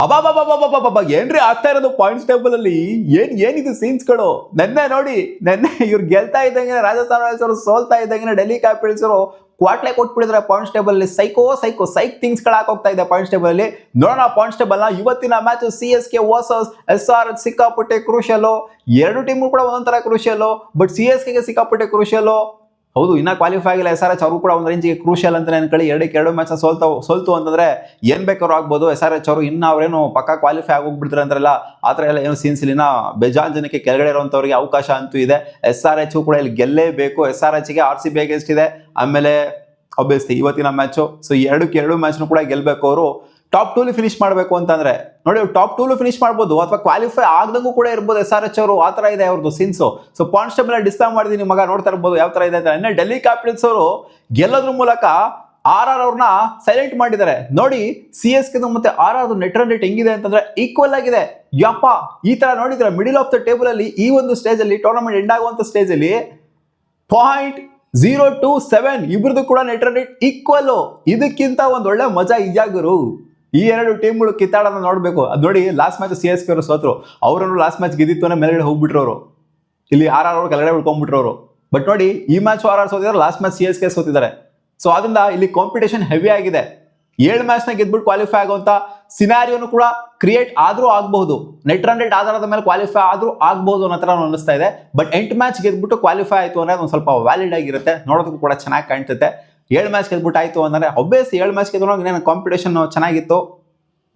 ಅಬಾಬಾಬಾಬಾಬಾಬಾ ಏನ್ರಿ ಆಗ್ತಾ ಇರೋದು ಪಾಯಿಂಟ್ಸ್ ಟೇಬಲ್ ಅಲ್ಲಿ ಏನಿದು ಸೀನ್ಸ್ಗಳು. ನೆನ್ನೆ ನೋಡಿ, ನೆನ್ನೆ ಇವ್ರು ಗೆಲ್ತಾ ಇದ್ದಂಗೆ ರಾಜಸ್ಥಾನ್ ರಾಯಲ್ಸ್ ಅವರು ಸೋಲ್ತಾ ಇದ್ದಂಗೆ ಡೆಲ್ಲಿ ಕ್ಯಾಪಿಟಲ್ಸ್ ಅವರು ಕ್ವಾಟ್ಲೆ ಕೊಟ್ಬಿಡಿದ್ರೆ ಪಾಯಿಂಟ್ಸ್ ಟೇಬಲ್ ಅಲ್ಲಿ. ಸೈಕ್ ಥಿಂಗ್ಸ್ ಗಳು ಹಾಕೋಗ್ತಾ ಇದೆ ಪಾಯಿಂಟ್ಸ್ ಟೇಬಲ್ ಅಲ್ಲಿ. ನೋಡೋಣ ಪಾಯಿಂಟ್ಸ್ ಟೇಬಲ್ ನ. ಇವತ್ತಿನ ಮ್ಯಾಚ್ CSK ವರ್ಸಸ್ SR ಸಿಕ್ಕಾಪಟ್ಟೆ ಕ್ರೂಷಿಯಲ್. ಎರಡು ಟೀಮ್ ಕೂಡ ಒಂದೊಂದರ ಕ್ರೂಷಿಯಲ್, ಬಟ್ CSK ಗೆ ಸಿಕ್ಕಾಪಟ್ಟೆ ಕ್ರೂಷಿಯಲ್. ಹೌದು, ಇನ್ನ ಕ್ವಾಲಿಫೈ ಆಗಿಲ್ಲ SRH, ಅವರು ಕೂಡ ಒಂದು ರೇಂಜ್ಗೆ ಕ್ರೂಷಿಯಲ್ ಅಂತ ಅನ್ಕೊಳ್ಳಿ. ಎರಡು ಮ್ಯಾಚ್ ಸೋಲ್ತು ಅಂತಂದ್ರೆ ಏನ್ ಬೇಕಾದ್ರೂ ಆಗ್ಬೋದು. SRH ಅವರು ಇನ್ನ ಅವ್ರೇನು ಪಕ್ಕ ಕ್ವಾಲಿಫೈ ಆಗೋಗ್ಬಿಡ್ತಾರೆ ಅಂದ್ರಲ್ಲ, ಆತರ ಎಲ್ಲ ಏನು ಸೀನ್ಸ್ ಇಲ್ಲ. ಬೇಜಾನ್ ಜನಕ್ಕೆ ಕೆಳಗಡೆ ಇರುವಂತವ್ರಿಗೆ ಅವಕಾಶ ಅಂತೂ ಇದೆ. SRH ಕೂಡ ಇಲ್ಲಿ ಗೆಲ್ಲೇಬೇಕು. SRH ಗೆ RCB ಅಗೇನ್ಸ್ಟ್ ಇದೆ. ಆಮೇಲೆ ಆಬ್ವಿಯಸ್ಲಿ ಇವತ್ತಿನ ಮ್ಯಾಚ್, ಸೊ ಎರಡು ಮ್ಯಾಚ್ ಕೂಡ ಗೆಲ್ಬೇಕು. ಅವರು ಟಾಪ್ 2 ಫಿನಿಶ್ ಮಾಡಬೇಕು ಅಂತಂದ್ರೆ ನೋಡಿ, ಟಾಪ್ 2 ಫಿನಿಶ್ ಮಾಡ್ಬೋದು ಅಥವಾ ಕ್ವಾಲಿಫೈ ಆಗದಂಗೂ ಕೂಡ ಇರ್ಬೋದು SRH ಅವರು. ಆ ತರ ಇದೆ ಅವ್ರದ್ದು scenes. So points table display ಮಾಡಿದೀನಿ ಮಗ, ನೋಡ್ತಾ ಇರ್ಬೋದು ಯಾವ ತರ ಇದೆ ಅಂತ. ಇನ್ನು ಡೆಲ್ಲಿ ಕ್ಯಾಪಿಟಲ್ಸ್ ಅವರು ಗೆಲ್ಲೋದ್ರ ಮೂಲಕ RR ಅವ್ರನ್ನ ಸೈಲೆಂಟ್ ಮಾಡಿದ್ದಾರೆ. ನೋಡಿ CSK ಮತ್ತೆ RR ನೆಟ್ ರನ್ ರೇಟ್ ಹೆಂಗಿದೆ ಅಂತಂದ್ರೆ ಈಕ್ವಲ್ ಆಗಿದೆ. ಯಪ್ಪ, ಈ ತರ ನೋಡಿದ್ರೆ ಮಿಡಿಲ್ ಆಫ್ ದ ಟೇಬಲ್ ಅಲ್ಲಿ ಈ ಒಂದು ಸ್ಟೇಜ್ ಅಲ್ಲಿ, ಟೂರ್ನಮೆಂಟ್ ಎಂಡ್ ಆಗುವಂತ ಸ್ಟೇಜ್ ಅಲ್ಲಿ 0.027 ಇಬ್ರದ್ದು ಕೂಡ ನೆಟ್ ರನ್ ರೇಟ್ ಈಕ್ವಲ್. ಇದಕ್ಕಿಂತ ಒಂದ್ ಒಳ್ಳೆ ಮಜಾ ಇಜಾಗರು. ಈ ಎರಡು ಟೀಮ್ಗಳು ಕಿತ್ತಾಡೋಣ ನೋಡ್ಬೇಕು. ಅದು ನೋಡಿ, ಲಾಸ್ಟ್ ಮ್ಯಾಚ್ CSK ಅವರು ಸೋತ್ರು. ಅವರನ್ನು ಲಾಸ್ಟ್ ಮ್ಯಾಚ್ ಗೆದ್ದಿತ್ತು ಅಂದ್ರೆ ಮೇಲ್ಗಡೆ ಹೋಗ್ಬಿಟ್ರು ಅವರು. ಇಲ್ಲಿ RR ಅವರು ಕೆಳಗಡೆ ಉಳ್ಕೊಂಡ್ಬಿಟ್ರು ಅವರು. ಬಟ್ ನೋಡಿ, ಈ ಮ್ಯಾಚ್ RR ಸೋತಿದ್ದಾರೆ, ಲಾಸ್ಟ್ ಮ್ಯಾಚ್ CSK ಸೋತಿದ್ದಾರೆ. ಸೊ ಅದರಿಂದ ಇಲ್ಲಿ ಕಾಂಪಿಟೇಷನ್ ಹೆವಿ ಆಗಿದೆ. 7 ಮ್ಯಾಚ್ ನ ಗೆದ್ಬಿಟ್ಟು ಕ್ವಾಲಿಫೈ ಆಗುವಂತ ಸಿನಾರಿಯೋನು ಕೂಡ ಕ್ರಿಯೇಟ್ ಆದ್ರೂ ಆಗಬಹುದು. ನೆಟ್ ರನ್ ರೇಟ್ ಆಧಾರದ ಮೇಲೆ ಕ್ವಾಲಿಫೈ ಆದ್ರೂ ಆಗಬಹುದು ಅನ್ನೋ ತರ ಅನಿಸ್ತಾ ಇದೆ. ಬಟ್ 8 ಮ್ಯಾಚ್ ಗೆದ್ಬಿಟ್ಟು ಕ್ವಾಲಿಫೈ ಆಯ್ತು ಅಂದ್ರೆ ಒಂದು ಸ್ವಲ್ಪ ವ್ಯಾಲಿಡ್ ಆಗಿರುತ್ತೆ, ನೋಡೋದಕ್ಕೂ ಕೂಡ ಚೆನ್ನಾಗಿ ಕಾಣ್ತೈತೆ. 7 ಮ್ಯಾಚ್ ಗೆದ್ಬಿಟ್ಟು ಆಯ್ತು ಅಂದ್ರೆ ಒಬ್ಬಿಯಸ್ 7 ಮ್ಯಾಚ್ ಗೆದ್ದಾಗ ಕಾಂಪಿಟೇಷನ್ ಚೆನ್ನಾಗಿತ್ತು,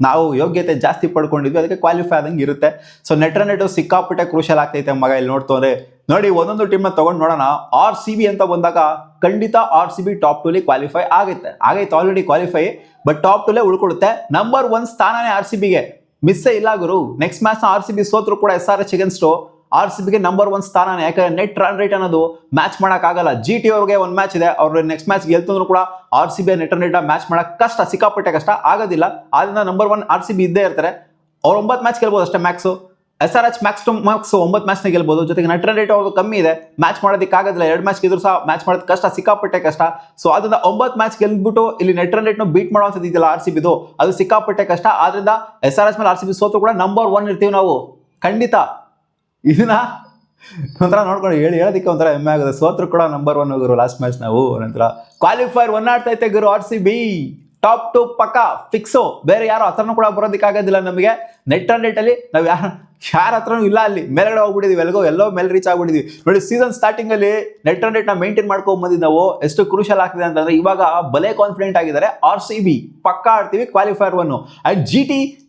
ನಾವು ಯೋಗ್ಯತೆ ಜಾಸ್ತಿ ಪಡ್ಕೊಂಡಿದ್ವಿ, ಅದಕ್ಕೆ ಕ್ವಾಲಿಫೈ ಆದಂಗೆ ಇರುತ್ತೆ. ಸೊ ನೆಟ್ ರನ್ ರೇಟ್ ಸಿಕ್ಕಾಪಟ್ಟೆ ಕ್ರೂಷಿಯಲ್ ಆಗ್ತೈತೆ ಮಗ. ಇಲ್ಲಿ ನೋಡ್ತವ್ರೆ ನೋಡಿ, ಒಂದೊಂದು ಟೀಮ್ ನ ತಗೊಂಡು ನೋಡೋಣ. RCB ಅಂತ ಬಂದಾಗ ಖಂಡಿತ RCB ಟಾಪ್ 2 ಕ್ವಾಲಿಫೈ ಆಗೈತೆ ಆಲ್ರೆಡಿ ಕ್ವಾಲಿಫೈ. ಬಟ್ ಟಾಪ್ 2 ಉಳ್ಕೊಳ್ಳುತ್ತೆ. ನಂಬರ್ 1 ಸ್ಥಾನನೇ RCB ಗೆ ಮಿಸ್ಸೇ ಇಲ್ಲ ಗುರು. ನೆಕ್ಸ್ಟ್ ಮ್ಯಾಚ್ ನ RCB ಸೋತ್ರು ಕೂಡ SRH ಅಗೇನ್ಸ್ಟ್ RCB ಗೆ ನಂಬರ್ 1 ಸ್ಥಾನನೇ. ಯಾಕಂದ್ರೆ ನೆಟ್ ರನ್ ರೇಟ್ ಅನ್ನೋದು ಮ್ಯಾಚ್ ಮಾಡಕ್ ಆಗಲ್ಲ. GT ಅವ್ರಿಗೆ ಒಂದು ಮ್ಯಾಚ್ ಇದೆ, ಅವ್ರು ನೆಕ್ಸ್ಟ್ ಮ್ಯಾಚ್ ಗೆಲ್ತಂದ್ರು ಕೂಡ RCB net run rate match ಮಾಡಕ್ ಕಷ್ಟ, ಸಿಕ್ಕಾಪಟ್ಟೆ ಕಷ್ಟ ಆಗೋದಿಲ್ಲ. ಆದ್ರಿಂದ ನಂಬರ್ 1 RCB ಇದ್ದೇ ಇರ್ತಾರೆ. ಅವ್ರು 9 ಮ್ಯಾಚ್ ಗೆಲ್ಬಹುದು ಅಷ್ಟೇ ಮ್ಯಾಕ್ಸ್. SRH ಮ್ಯಾಕ್ಸ್ 9 ಮ್ಯಾಚ್ ನ ಗೆಲ್ಬಹುದು. ಜೊತೆಗೆ ನೆಟ್ ರನ್ ರೇಟ್ ಅವ್ರದ್ದು ಕಮ್ಮಿ ಇದೆ, ಮ್ಯಾಚ್ ಮಾಡೋದಕ್ಕೆ ಆಗೋದಿಲ್ಲ. 2 ಮ್ಯಾಚ್ ಗೆದ್ರು ಸಹ ಮ್ಯಾಚ್ ಮಾಡೋದು ಕಷ್ಟ, ಸಿಕ್ಕಾಪಟ್ಟೆ ಕಷ್ಟ. ಸೊ ಅದರಿಂದ 9 ಮ್ಯಾಚ್ ಗೆಲ್ಬಿಟ್ಟು ಇಲ್ಲಿ ನೆಟ್ ರನ್ ರೇಟ್ ನ ಬೀಟ್ ಮಾಡುವಂಥದ್ದು ಇದೆಯಲ್ಲ RCB ದು, ಅದು ಸಿಕ್ಕಾಪಟ್ಟೆ ಕಷ್ಟ. ಆದ್ರಿಂದ SRH ಮೇಲೆ RCB ಸೋತು ಕೂಡ ನಂಬರ್ 1 ಇರ್ತೀವಿ ನಾವು ಖಂಡಿತ. ಇದನ್ನ ಒಂಥರ ನೋಡ್ಕೊಂಡು ಹೇಳೋದಕ್ಕೆ ಒಂಥರ ಹೆಮ್ಮೆ ಆಗುತ್ತೆ. ಸೋತ್ರು ಕೂಡ ನಂಬರ್ 1 ಗುರು ಲಾಸ್ಟ್ ಮ್ಯಾಚ್ ನಾವು. ನಂತರ ಕ್ವಾಲಿಫೈರ್ 1 ಆಡ್ತೈತೆ ಗುರು RCB. ಟಾಪ್ 2 ಪಕ್ಕ ಫಿಕ್ಸು. ಬೇರೆ ಯಾರು ಹತ್ರನೂ ಕೂಡ ಬರೋದಕ್ಕೆ ಆಗೋದಿಲ್ಲ ನಮಗೆ. ನೆಟ್ ರನ್ ರೇಟ್ ಅಲ್ಲಿ ನಾವು ಯಾರ ಹತ್ರನೂ ಇಲ್ಲ, ಅಲ್ಲಿ ಮೇಲ್ಗಡೆ ಹೋಗ್ಬಿಟ್ಟಿದೀವಿ, ಎಲ್ಲೋ ಮೇಲೆ ರೀಚ್ ಆಗ್ಬಿಟ್ಟಿದೀವಿ. ನೋಡಿ, ಸೀಸನ್ ಸ್ಟಾರ್ಟಿಂಗ್ ಅಲ್ಲಿ ನೆಟ್ ರನ್ ರೇಟ್ ನ ಮೇಂಟೈನ್ ಮಾಡ್ಕೊಂಡ್ ಬಂದಿದ್ದು ನಾವು. ಎಷ್ಟು ಕ್ರೂಷಿಯಲ್ ಆಗ್ತಿದೆ ಅಂತಂದ್ರೆ ಇವಾಗ ಬಲೆ ಕಾನ್ಫಿಡೆಂಟ್ ಆಗಿದ್ದಾರೆ. RCB ಪಕ್ಕ ಆಡ್ತೀವಿ ಕ್ವಾಲಿಫೈರ್ 1. ಅಂಡ್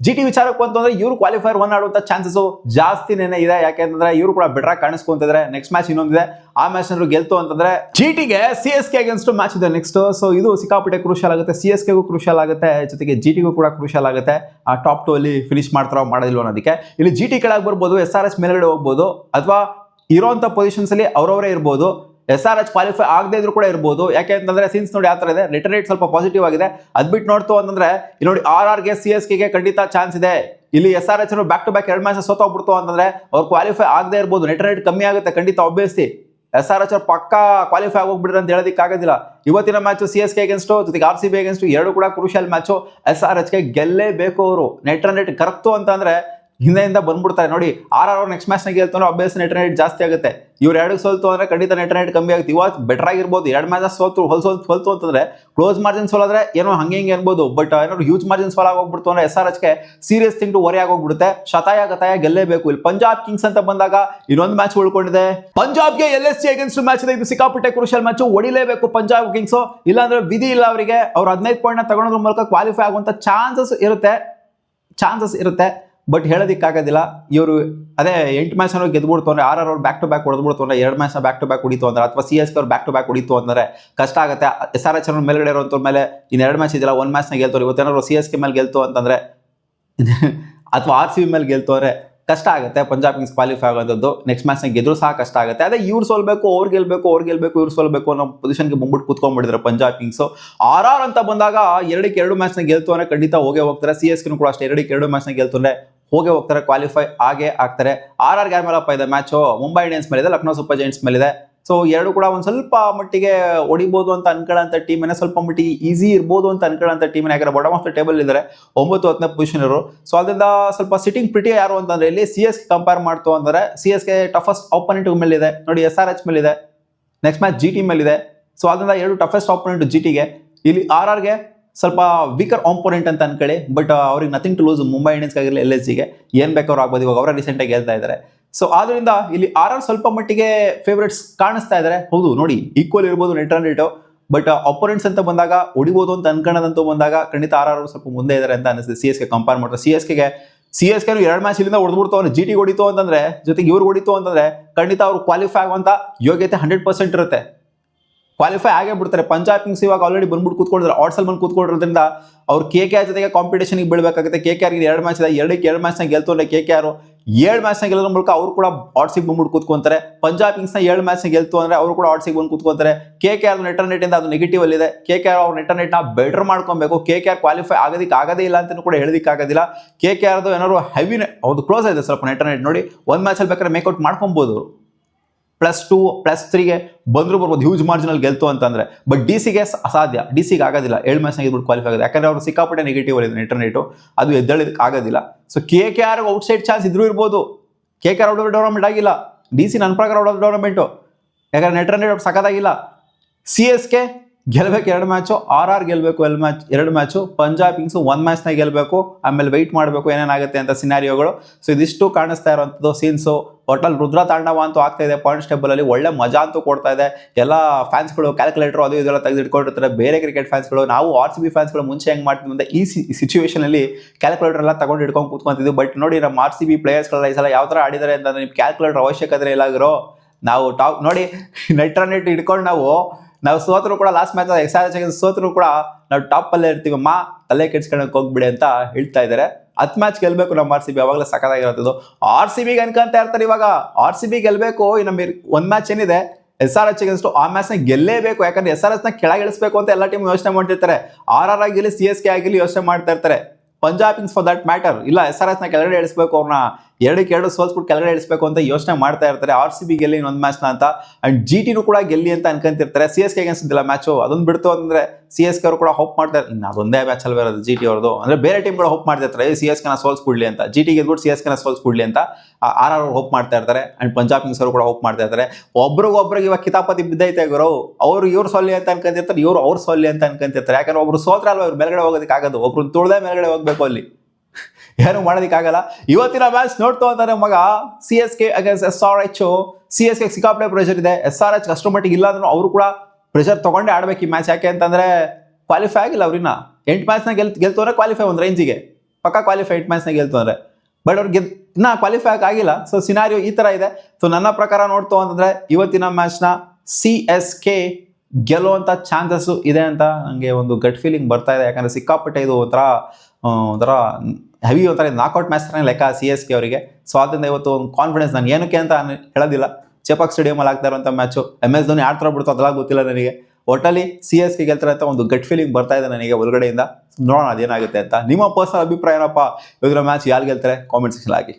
GT ವಿಚಾರಕ್ಕೆ ಬಂತಂದ್ರೆ ಇವರು ಕ್ವಾಲಿಫೈರ್ 1 ಆಡುವಂತ ಚಾನ್ಸಸ್ ಜಾಸ್ತಿನೇ ಇದೆ. ಯಾಕೆಂತಂದ್ರೆ ಇವರು ಕೂಡ ಬೆಟರ್ ಕಾಣಿಸ್ಕೊಂತಿದ್ರೆ. ನೆಕ್ಸ್ಟ್ ಮ್ಯಾಚ್ ಇನ್ನೊಂದಿದೆ, ಆ ಮ್ಯಾಚ್ ನಾದ್ರು ಗೆಲ್ತು ಅಂತಂದ್ರೆ GT ಗೆ CSK ಅಗೇನ್ಸ್ಟ್ ಮ್ಯಾಚ್ ಇದೆ ನೆಕ್ಸ್ಟ್. ಸೊ ಇದು ಸಿಕ್ಕಾಪಟ್ಟೆ ಕ್ರೂಷಿಯಲ್ ಆಗುತ್ತೆ. CSK ಗೂ ಕ್ರೂಷಿಯಲ್ ಆಗುತ್ತೆ, ಜೊತೆಗೆ GT ಗೂ ಕೂಡ ಕ್ರೂಷಿಯಲ್ ಆಗುತ್ತೆ. ಆ ಟಾಪ್ 2 ಅಲ್ಲಿ ಫಿನಿಶ್ ಮಾಡ್ತಾರೋ ಮಾಡೋದಿಲ್ಲ ಅನ್ನೋದಕ್ಕೆ. ಇಲ್ಲಿ GT ಕೆಳಗೆ ಬರ್ಬೋದು, SRH ಮೇಲ್ಗಡೆ ಹೋಗ್ಬೋದು, ಅಥವಾ ಇರೋಂಥ ಪೊಸಿಷನ್ಸ್ ಅಲ್ಲಿ ಅವರವರೇ ಇರ್ಬೋದು. SRH ಕ್ವಾಲಿಫೈ ಆಗದೆ ಇದ್ರು ಕೂಡ ಇರ್ಬೋದು. ಯಾಕೆ ಅಂತಂದ್ರೆ ಸೀನ್ಸ್ ನೋಡಿ ಯಾವ ತರ ಇದೆ. ನೆಟ್ ರೇಟ್ ಸ್ವಲ್ಪ ಪಾಸಿಟಿವ್ ಆಗಿದೆ. ಅದ್ಬಿಟ್ಟು ನೋಡ್ತು ಅಂತಂದ್ರೆ ನೋಡಿ, RR ಗೆ CSK ಗೆ ಖಂಡಿತ ಚಾನ್ಸ್ ಇದೆ. ಇಲ್ಲಿ SRH back to back 2 match ಸೋತೋಗ್ಬಿಡ್ತು ಅಂತಂದ್ರೆ ಅವ್ರು ಕ್ವಾಲಿಫೈ ಆಗದೆ ಇರ್ಬೋದು. ನೆಟ್ ರೇಟ್ ಕಮ್ಮಿ ಆಗುತ್ತೆ ಖಂಡಿತ. ಆಬ್ವಿಯಸ್ಲಿ SRH ಅವ್ರು ಪಕ್ಕಾ ಕ್ವಾಲಿಫೈ ಆಗೋಗ್ಬಿಡ್ರೆ ಅಂತ ಹೇಳೋದಕ್ಕೆ ಆಗೋದಿಲ್ಲ. ಇವತ್ತಿನ ಮ್ಯಾಚ್ CSK ಅಗೇನ್ಸ್ಟ್, ಜೊತೆಗೆ RCB ಅಗೇನ್ಸ್ಟ್, ಎರಡು ಕೂಡ ಕ್ರೂಷಿಯಲ್ ಮ್ಯಾಚು. SRH ಗೆ ಗೆಲ್ಲೇಬೇಕು ಅವರು. ನೆಟ್ ರನ್ ರೇಟ್ ಕರೆಕ್ಟು ಅಂತಂದ್ರೆ ಹಿಂದೆಯಿಂದ ಬಂದ್ಬಿಡ್ತಾರೆ. ನೋಡಿ, RR ನೆಕ್ಸ್ಟ್ ಮ್ಯಾಚ್ ನ ಗೆಲ್ತಾರೆ, ಅಭ್ಯಾಸ ನೆಟ್ ರನ್ ರೇಟ್ ಜಾಸ್ತಿ ಆಗುತ್ತೆ. ಇವ್ರು 2 ಸೋಲ್ತು ಅಂದ್ರೆ ಖಂಡಿತ ನೆಟ್ ರನ್ ರೇಟ್ ಕಮ್ಮಿ ಆಗುತ್ತೆ. ಇವತ್ತು ಬೆಟರ್ ಆಗಿರ್ಬೋದು. 2 ಮ್ಯಾಚ್ ಸೋಲ್ತು ಅಂತಂದ್ರೆ ಕ್ಲೋಸ್ ಮಾರ್ಜಿನ್ ಸೋಲಾದ್ರೆ ಏನೋ ಹಂಗೆ ಅನ್ಬೋದು. ಬಟ್ ಏನಾದ್ರು ಹ್ಯೂಜ್ ಮಾರ್ಜಿನ್ ಸೋಲ್ ಆಗೋಗ್ಬಿಡ್ತು ಅಂದ್ರೆ SRH ಗೆ ಸೀರಿಯಸ್ ಥಿಂಗ್ ಟು ವರಿ ಆಗೋಗ್ಬಿಡುತ್ತೆ. ಗತಾಯ ಗೆಲ್ಲೇಬೇಕು. ಇಲ್ಲಿ ಪಂಜಾಬ್ ಕಿಂಗ್ಸ್ ಅಂತ ಬಂದಾಗ ಇನ್ನೊಂದು ಮ್ಯಾಚ್ ಉಳ್ಕೊಂಡಿದೆ. ಪಂಜಾಬ್ಗೆ LSG ಅಗೇನ್ಸ್ಟ್ ಮ್ಯಾಚ್ ಇದೆ. ಇದು ಸಿಕ್ಕಾಪಟ್ಟೆ ಕ್ರೂಷಿಯಲ್ ಮ್ಯಾಚ್. ಹೊಡಿಲೇಬೇಕು ಪಂಜಾಬ್ ಕಿಂಗ್ಸ್, ಇಲ್ಲಾಂದ್ರೆ ವಿಧಿ ಇಲ್ಲ ಅವರಿಗೆ. ಅವ್ರು 15 ಪಾಯಿಂಟ್ ನ ತಗೊಳೋದ್ರ ಮೂಲಕ ಕ್ವಾಲಿಫೈ ಆಗುವಂತ ಚಾನ್ಸಸ್ ಇರುತ್ತೆ. ಬಟ್ ಹೇಳೋದಕ್ಕಾಗೋದಿಲ್ಲ. ಇವರು ಅದೇ 8 ಮ್ಯಾಚ್ ಗೆದ್ಬಿಡ್ತು ಅಂದ್ರೆ, RR ಅವ್ರು ಬ್ಯಾಕ್ ಟು ಬ್ಯಾಕ್ ಹೊಡೆದ್ಬಿಡ್ತು ಅಂದ್ರೆ, 2 ಮ್ಯಾಚ್ ಬ್ಯಾಕ್ ಟು ಬ್ಯಾಕ್ ಹೊಡಿತು ಅಂದ್ರೆ, ಅಥವಾ CSK ಅವ್ರು ಬ್ಯಾಕ್ ಟು ಬ್ಯಾಕ್ ಹೊಡಿತು ಅಂದ್ರೆ ಕಷ್ಟ ಆಗುತ್ತೆ. SRH ಮೇಲ್ಗಡೆ ಇರುವಂತವ್ರ ಮೇಲೆ ಇನ್ನು 2 ಮ್ಯಾಚ್ ಇದೆಯಲ್ಲ, 1 ಮ್ಯಾಚ್ ನ ಗೆಲ್ತವ್ರು. ಇವತ್ತೇನಾದ್ರು CSK ಮೇಲೆ ಗೆಲ್ತು ಅಂತಂದ್ರೆ ಅಥವಾ RCB ಮೇಲೆ ಗೆಲ್ತು ಅಂದ್ರೆ ಕಷ್ಟ ಆಗುತ್ತೆ ಪಂಜಾಬ್ ಕಿಂಗ್ಸ್ ಕ್ವಾಲಿಫೈ ಆಗೋದು. ನೆಕ್ಸ್ಟ್ ಮ್ಯಾಚ್ ನ ಗೆದ್ರು ಸಹ ಕಷ್ಟ ಆಗುತ್ತೆ. ಅದೇ ಇವ್ರು ಸೋಲ್ಬೇಕು, ಅವ್ರು ಗೆಲ್ಬೇಕು, ಇವ್ರು ಸೋಲ್ಬೇಕು ಅನ್ನೋ ಪೊಸಿಷನ್ಗೆ ಬಂದ್ಬಿಟ್ಟು ಕೂತ್ಕೊಂಡ್ಬಿಟ್ಟಿದ್ರೆ ಪಂಜಾಬ್ ಕಿಂಗ್ಸ್. RR ಅಂತ ಬಂದಾಗ 2 ಮ್ಯಾಚ್ ನ ಗೆಲ್ತು ಅಂದ್ರೆ ಖಂಡಿತ ಹೋಗ್ತಾರೆ. CSK ಕೂಡ ಅಷ್ಟೇ 2 ಮ್ಯಾಚ್ ನ ಗೆಲ್ತು ಅಂದ್ರೆ ಹೋಗ್ತಾರೆ, ಕ್ವಾಲಿಫೈ ಆಗೇ ಆಗ್ತಾರೆ. RR ಯಾರ ಮೇಲಪ್ಪ ಇದೆ ಮ್ಯಾಚು? ಮುಂಬೈ ಇಂಡಿಯನ್ಸ್ ಮೇಲಿದೆ, ಲಕ್ನೋ ಸೂಪರ್ ಜೈಂಟ್ಸ್ ಮೇಲಿದೆ. ಸೊ ಎರಡು ಕೂಡ ಒಂದು ಸ್ವಲ್ಪ ಮಟ್ಟಿಗೆ ಹೊಡಿಬೋದು ಅಂತ ಅನ್ಕೊಳ್ಳೋಂಥ ಟೀಮೇ, ಸ್ವಲ್ಪ ಮಟ್ಟಿಗೆ ಈಸಿ ಇರ್ಬೋದು ಅಂತ ಅನ್ಕೊಳ್ಳೋಂಥ ಟೀಮೇ. ಯಾಕಂದ್ರೆ ಬಾಟಮ್ ಆಫ್ ದ ಟೇಬಲ್ ಇದ್ದಾರೆ 9-10ನೇ ಪೊಸಿಷನ್ ಇರೋರು. ಸೊ ಅದರಿಂದ ಸ್ವಲ್ಪ ಸಿಟ್ಟಿಂಗ್ ಪ್ರಿಟಿ ಯಾರು ಅಂತಂದ್ರೆ ಇಲ್ಲಿ CS ಕಂಪೇರ್ ಮಾಡ್ತು ಅಂದ್ರೆ CS ಗೆ ಟಫೆಸ್ಟ್ ಆಪೋನೆಂಟ್ ಮೇಲಿದೆ ನೋಡಿ, SRH ಮೇಲಿದೆ, ನೆಕ್ಸ್ಟ್ ಮ್ಯಾಚ್ GT ಮೇಲಿದೆ. ಸೊ ಅದರಿಂದ ಎರಡು ಟಫೆಸ್ಟ್ ಆಪೋನೆಂಟ್ GTಗೆ. ಇಲ್ಲಿ RRಗೆ ಸ್ವಲ್ಪ ವೀಕರ್ ಆಪೋನೆಂಟ್ ಅಂತ ಅನ್ಕೊಳ್ಳಿ, ಬಟ್ ಅವ್ರಿಗೆ nothing to lose. Mumbai Indians ಆಗಿರಲಿ LSGಗೆ ಏನ್ ಬೇಕಾದ್ರೂ ಆಗ್ಬೋದು, ಇವಾಗ ಅವರ ರೀಸೆಂಟಾಗಿ ಗೆಲ್ತಾ ಇದ್ದಾರೆ. ಸೊ ಆದ್ರಿಂದ ಇಲ್ಲಿ RR ಸ್ವಲ್ಪ ಮಟ್ಟಿಗೆ ಫೇವರೇಟ್ಸ್ ಕಾಣಿಸ್ತಾ ಇದ್ದಾರೆ. ಹೌದು ನೋಡಿ, ಈಕ್ವಲ್ ಇರ್ಬೋದು net run rate, but opponents ಅಂತ ಬಂದಾಗ ಹೊಡಿಬೋದು ಅಂತ ಅನ್ಕೊಳ್ಳೋದಂತೂ ಬಂದಾಗ ಖಂಡಿತ RR ಸ್ವಲ್ಪ ಮುಂದೆ ಇದ್ದಾರೆ ಅಂತ ಅನಿಸುತ್ತೆ CSK ಕಂಪೇರ್ ಮಾಡ್ತಾರೆ. CSK 2 ಮ್ಯಾಚ್ ಇಲ್ಲಿಂದ ಹೊಡೆದ್ಬಿಡ್ತು ಅಂದ್ರೆ, GT ಹೊಡಿತು ಅಂತಂದ್ರೆ, ಜೊತೆಗೆ ಇವ್ರು ಹೊಡಿತು ಅಂತಂದ್ರೆ ಖಂಡಿತ ಅವ್ರು ಕ್ವಾಲಿಫೈ ಆಗುವಂತ ಯೋಗ್ಯತೆ 100% ಇರುತ್ತೆ. ಕ್ವಾಲಿಫೈ ಆಗೇ ಬಿಡ್ತಾರೆ. ಪಂಜಾಬ್ ಕಿಂಗ್ಸ್ ಇವಾಗ ಆಲ್ರೆಡಿ ಬಂದ್ಬಿಟ್ಟು ಕೂತ್ಕೊಂಡಿದ್ದಾರೆ, ಆಡ್ಸಲ್ ಬಂದು ಕೂತ್ಕೊಂಡಿರೋದ್ರಿಂದ ಅವ್ರು KKR ಜೊತೆಗೆ ಕಾಂಪಿಟೇಷನ್ಗೆ ಬೀಳಬೇಕಾಗುತ್ತೆ. KKR 2 ಮ್ಯಾಚ್ ಇದೆ, 2 ಮ್ಯಾಚ್ನ ಗೆಲ್ತು ಅಂದ್ರೆ KKR 7 ಮ್ಯಾಚ್ನ ಗೆಲ್ಲೋದ್ರ ಮೂಲಕ ಅವರು ಕೂಡ ಆಡ್ಸಿಗೆ ಬಂದ್ಬಿಟ್ಟು ಕೂತ್ಕೊಂತಾರೆ. ಪಂಜಾಬ್ ಕಿಂಗ್ಸ್ನ 7 ಮ್ಯಾಚ್ನ ಗೆಲ್ತು ಅಂದ್ರೆ ಅವರು ಕೂಡ ಆಡ್ಸಿಗೆ ಬಂದು ಕೂತ್ಕೊಂತಾರೆ. KKR ನೆಟ್ ರನ್ ರೇಟ್ ಇಂದ ಅದು ನೆಗೆಟಿವ್ ಅಲ್ಲಿ ಇದೆ. KKR ಅವ್ರ ನೆಟ್ ರನ್ ರೇಟ್ ನ ಬೆಟರ್ ಮಾಡ್ಕೊಬೇಕು. KKR ಕ್ವಾಲಿಫೈ ಆಗೋದೇ ಇಲ್ಲ ಅಂತ ಕೂಡ ಹೇಳೋದಕ್ಕೆ ಆಗೋದಿಲ್ಲ. KKR ಏನಾದ್ರು ಹೆವಿ ಅವ್ರದ್ದು ಕ್ಲೋಸ್ ಇದೆ ಸ್ವಲ್ಪ ನೆಟ್ ರನ್ ರೇಟ್ ನೋಡಿ, ಒಂದು ಮ್ಯಾಚಲ್ಲಿ ಬೇಕಾದ್ರೆ ಮೇಕೌಟ್ ಮಾಡ್ಕೊಬಹುದು. +2 +3ಗೆ ಬಂದ್ರು ಬರ್ಬೋದು ಹ್ಯೂಜ್ ಮಾರ್ಜಿನಲ್ ಗೆಲ್ತು ಅಂತಂದ್ರೆ. ಬಟ್ DC ಅಸಾಧ್ಯ, DC ಆಗೋದಿಲ್ಲ 7 ಮ್ಯಾಚ್ನಾಗ ಇದ್ಬಿಟ್ಟು ಕ್ವಾಲಿಫೈ ಆಗಿದೆ. ಯಾಕಂದ್ರೆ ಅವರು ಸಿಕ್ಕಾಪಟ್ಟೆ ನೆಗೆಟಿವ್ ಅಲ್ಲಿ ನೆಟ್ ರನ್ ರೇಟು, ಅದು ಎದ್ದೇಳೋದಕ್ಕೆ ಆಗೋದಿಲ್ಲ. ಸೊ KKR ಔಟ್ಸೈಡ್ ಚಾನ್ಸ್ ಇದ್ರೂ ಇರ್ಬೋದು. KKR ಔಟ್ ಟೂರ್ನಮೆಂಟ್ ಆಗಿಲ್ಲ, DC ನನ್ನ ಪ್ರಕಾರ ಔಟ್ ಟೂರ್ನಮೆಂಟು, ಯಾಕಂದ್ರೆ ನೆಟ್ ರನ್ ರೇಟ್ ಸಖತ್ತಾಗಿಲ್ಲ. CSK ಗೆಲ್ಬೇಕು 2 ಮ್ಯಾಚು, RR ಗೆಲ್ಬೇಕು 2 ಮ್ಯಾಚು, ಪಂಜಾಬ್ ಕಿಂಗ್ಸ್ 1 ಮ್ಯಾಚ್ನ ಗೆಲ್ಬೇಕು, ಆಮೇಲೆ ವೆಯ್ಟ್ ಮಾಡಬೇಕು ಏನೇನಾಗುತ್ತೆ ಅಂತ ಸಿನಾರಿಯೋಗಳು. ಸೊ ಇದಿಷ್ಟು ಕಾಣಿಸ್ತಾ ಇರೋಂಥದ್ದು ಸೀನ್ಸು. ಒಟ್ಟಲ್ಲಿ ರುದ್ರ ತಾಂಡವ ಅಂತೂ ಆಗ್ತಾ ಇದೆ ಪಾಯಿಂಟ್ಸ್ ಟೇಬಲ್ ಅಲ್ಲಿ, ಒಳ್ಳೆ ಮಜಾ ಅಂತೂ ಕೊಡ್ತಾ ಇದೆ. ಎಲ್ಲ ಫ್ಯಾನ್ಸ್ಗಳು ಕ್ಯಾಲ್ಕುಲೇಟರ್ ಅದು ಇದೆಲ್ಲ ತೆಗೆದಿಟ್ಕೊಂಡಿರ್ತಾರೆ. ಬೇರೆ ಕ್ರಿಕೆಟ್ ಫ್ಯಾನ್ಸ್ಗಳು, ನಾವು RCB ಫ್ಯಾನ್ಸ್ಗಳು ಮುಂಚೆ ಹೆಂಗೆ ಮಾಡ್ತೀವಿ ಅಂತ ಈ ಸಿಚುವೇಶನ್ ಅಲ್ಲಿ ಕ್ಯಾಲ್ಕುಲೇಟರ್ ಎಲ್ಲ ತಗೊಂಡು ಇಟ್ಕೊಂಡು ಕೂತ್ಕೊಂತಿದ್ವಿ. ಬಟ್ ನೋಡಿ ನಮ್ಮ RCB ಪ್ಲೇಯರ್ಸ್ಗಳ ಈ ಸಲ ಯಾವ ಥರ ಆಡಿದ್ದಾರೆ ಅಂತಂದ್ರೆ, ನಿಮ್ಗೆ ಕ್ಯಾಲ್ಕುಲೇಟರ್ ಅವಶ್ಯಕತೆ ಇಲ್ಲಾಗಿರೋ. ನಾವು ಟಾಪ್ ನೋಡಿ ನೆಟ್ ರನ್ ರೇಟ್ ಇಟ್ಕೊಂಡು ನಾವು ಸೋತರು ಕೂಡ ಲಾಸ್ಟ್ ಮ್ಯಾಚ್ SRH ಸೋತರು ಕೂಡ ನಾವು ಟಾಪ್ ಅಲ್ಲೇ ಇರ್ತೀವಿ, ತಲೆ ಕೆಡ್ಸ್ಕೊಳಕ್ ಹೋಗ್ಬಿಡಿ ಅಂತ ಹೇಳ್ತಾ ಇದ್ದಾರೆ. 10 ಮ್ಯಾಚ್ ಗೆಲ್ಬೇಕು ನಮ್ಮ RCB, ಅವಾಗಲೇ ಸಖತ್ತಾಗಿರೋದು. RCB ಅನ್ಕೊಂತ ಇರ್ತಾರೆ ಇವಾಗ, RCB ಗೆಲ್ಬೇಕು. ಇನ್ನು 1 ಮ್ಯಾಚ್ ಏನಿದೆ SRH ಅಗೇನ್ಸ್ಟ್, ಆ ಮ್ಯಾಚ್ನ ಗೆಲ್ಲೇಬೇಕು. ಯಾಕಂದ್ರೆ SRH ನ ಕೆಳಗಿಳಿಸ್ಬೇಕು ಅಂತ ಎಲ್ಲ ಟೀಮ್ ಯೋಚನೆ ಮಾಡ್ತಿರ್ತಾರೆ. RR ಆಗಿರಲಿ CSK ಆಗಿರಲಿ ಯೋಚನೆ ಮಾಡ್ತಾ ಇರ್ತಾರೆ. Punjab Kings for that matter ಇಲ್ಲ, SRH ನ ಕೆಳಗಡೆ ಇಳಿಸ್ಬೇಕು, ಅವ್ರನ್ನ 2-2 ಸೋಲ್ಸ್ಬಿಟ್ಟು ಕೆಳಗಡೆ ಇಳಿಸ್ಬೇಕು ಅಂತ ಯೋಚನೆ ಮಾಡ್ತಾ ಇರ್ತಾರೆ. RCB ಗೆಲ್ಲಿ ಇನ್ನೊಂದು ಮ್ಯಾಚ್ನ ಅಂತ, ಅಂಡ್ GTನೂ ಕೂಡ ಗೆಲ್ಲಿ ಅಂತ ಅನ್ಕೊಂತಿರ್ತಾರೆ. CSK ಅಗೇನ್ಸ್ಟ್ ಇಲ್ಲ ಮ್ಯಾಚು, ಅದೊಂದು ಬಿಡ್ತು ಅಂದ್ರೆ CSK ಅವರು ಕೂಡ ಹೋಪ್ ಮಾಡ್ತಾರೆ. ಇನ್ನು ಅದೊಂದೇ ಮ್ಯಾಚ್ ಅಲ್ವೇ ಇರೋದು GT ಅವ್ರದ್ದು, ಅಂದ್ರೆ ಬೇರೆ ಟೀಮ್ಗಳು ಹೋಪ್ ಮಾಡ್ತಿರ್ತಾರೆ CSK ನ ಸೋಲ್ಸ್ಬಿಡ್ಲಿ ಅಂತ, GT ಗೆದ್ಬಿಟ್ಟು CSK ನ ಸೋಲ್ಸ್ಬಿಡ್ಲಿ ಅಂತ RR ಅವ್ರು ಹೋಪ್ ಮಾಡ್ತಾ ಇರ್ತಾರೆ. ಅಂಡ್ ಪಂಜಾಬ್ ಕಿಂಗ್ಸ್ ಅವರು ಕೂಡ ಹೋಪ್ ಮಾಡ್ತಾ ಇರ್ತಾರೆ. ಒಬ್ರಿಗೊಬ್ರಿಗೆ ಇವಾಗ ಕಿತಾಪತಿ ಬಿದ್ದೈತೆ ಗುರು. ಅವ್ರು ಇವ್ರು ಸೋಲಿ ಅಂತ ಅನ್ಕೊಂತಿರ್ತಾರೆ, ಇವ್ರು ಅವ್ರು ಸೋಲಿ ಅಂತ ಅನ್ಕೊಂತಿರ್ತಾರೆ. ಯಾಕಂದ್ರೆ ಒಬ್ರು ಸೋತ್ರ ಅಲ್ವಾ ಇವ್ರು ಮೇಲ್ಗಡೆ ಹೋಗೋದಕ್ಕೆ ಆಗೋದು, ಒಬ್ರು ತುಳ್ದೇ ಮೇಲ್ಗಡೆ ಹೋಗ್ಬೇಕು, ಅಲ್ಲಿ ಏನು ಮಾಡೋದಕ್ಕಾಗಲ್ಲ. ಇವತ್ತಿನ ಮ್ಯಾಚ್ ನೋಡ್ತು ಅಂತಾರೆ ಮಗ, CSK ಅಗೇನ್ಸ್ಟ್ SRH. CSK ಸಿಕ್ಕಾಪಟ್ಟೆ ಪ್ರೆಷರ್ ಇದೆ, SRH ಅಷ್ಟರ ಮಟ್ಟಿಗೆ ಇಲ್ಲ ಅಂದ್ರೂ ಅವರು ಕೂಡ ಪ್ರೆಷರ್ ತಗೊಂಡೇ ಆಡ್ಬೇಕು ಈ ಮ್ಯಾಚ್. ಯಾಕೆ ಅಂತಂದ್ರೆ ಕ್ವಾಲಿಫೈ ಆಗಿಲ್ಲ ಅವ್ರಿನ್ನ. 8 ಮ್ಯಾಚ್ನ ಗೆಲ್ತು ಅಂದ್ರೆ ಕ್ವಾಲಿಫೈ ಒಂದು ರೇಂಜಿಗೆ ಪಕ್ಕ ಕ್ವಾಲಿಫೈ. 8 ಮ್ಯಾಚ್ನ ಗೆಲ್ತು ಅಂದ್ರೆ, ಬಟ್ ಅವ್ರಿಗೆ ಇನ್ನ ಕ್ವಾಲಿಫೈ ಆಗಿಲ್ಲ. ಸೊ ಸಿನಾರಿಯೋ ಈ ತರ ಇದೆ. ಸೊ ನನ್ನ ಪ್ರಕಾರ ನೋಡ್ತು ಅಂತಂದ್ರೆ ಇವತ್ತಿನ ಮ್ಯಾಚ್ನ CSK ಗೆಲ್ಲುವಂಥ ಚಾನ್ಸಸ್ ಇದೆ ಅಂತ ನನಗೆ ಒಂದು ಗಟ್ ಫೀಲಿಂಗ್ ಬರ್ತಾ ಇದೆ. ಯಾಕಂದರೆ ಸಿಕ್ಕಾಪಟ್ಟೆ ಇದು ಒಂಥರ ಹೆವಿ ಒಂಥರ ನಾಕೌಟ್ ಮ್ಯಾಚ್ ಥರ ಲೆಕ್ಕ CSK ಅವರಿಗೆ. ಸೊ ಆದ್ದರಿಂದ ಇವತ್ತು ಒಂದು ಕಾನ್ಫಿಡೆನ್ಸ್, ನಾನು ಏನಕ್ಕೆ ಅಂತ ಹೇಳೋದಿಲ್ಲ, ಚೆಪಾಕ್ ಸ್ಟೇಡಿಯಮಲ್ಲಿ ಆಗ್ತಾ ಇರೋಂಥ ಮ್ಯಾಚು. MS ಧೋನಿ ಆಡ್ತಾರ ಬಿಡ್ತು ಅದೆಲ್ಲ ಗೊತ್ತಿಲ್ಲ ನನಗೆ. ಒಟ್ಟಲ್ಲಿ CSK ಗೆಲ್ತಾರೆ ಅಂತ ಒಂದು ಗಟ್ ಫೀಲಿಂಗ್ ಬರ್ತಾ ಇದೆ ನನಗೆ ಒಳಗಡೆಯಿಂದ. ನೋಡೋಣ ಅದೇನಾಗುತ್ತೆ ಅಂತ. ನಿಮ್ಮ ಪರ್ಸನಲ್ ಅಭಿಪ್ರಾಯ ಏನಪ್ಪ, ಇವತ್ತಿನ ಮ್ಯಾಚ್ ಯಾರು ಗೆಲ್ತಾರೆ ಕಾಮೆಂಟ್ ಸೆಕ್ಷನ್ ಹಾಕಿ.